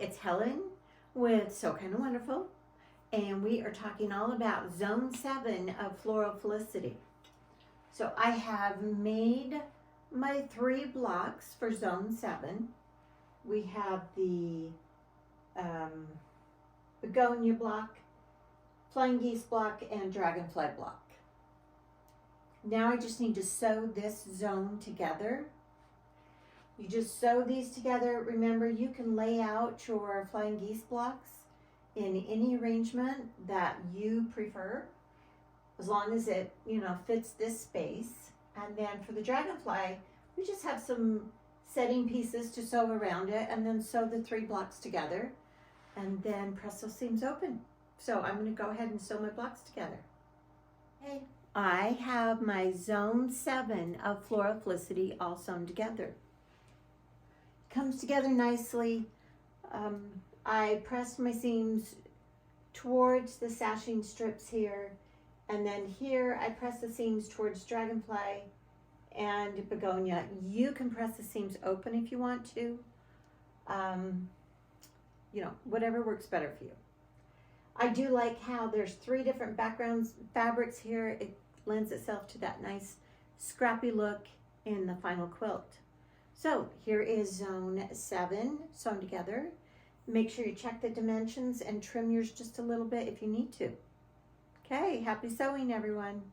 it's Helen with So Kind of Wonderful, and we are talking all about Zone 7 of Floral Felicity. So I have made my 3 blocks for Zone 7. We have the begonia block, flying geese block, and dragonfly block. Now I just need to sew this zone together. You just sew these together. Remember, you can lay out your flying geese blocks in any arrangement that you prefer, as long as it, fits this space. And then for the dragonfly, we just have some setting pieces to sew around it, and then sew the 3 blocks together, and then press those seams open. So I'm going to go ahead and sew my blocks together. Okay. I have my Zone 7 of Floral Felicity all sewn together. Comes together nicely. I pressed my seams towards the sashing strips here, and then here I press the seams towards dragonfly and begonia. You can press the seams open if you want to. Whatever works better for you. I do like how there's 3 different backgrounds, fabrics here. It lends itself to that nice scrappy look in the final quilt. So here is Zone 7 sewn together. Make sure you check the dimensions and trim yours just a little bit if you need to. Okay, happy sewing, everyone.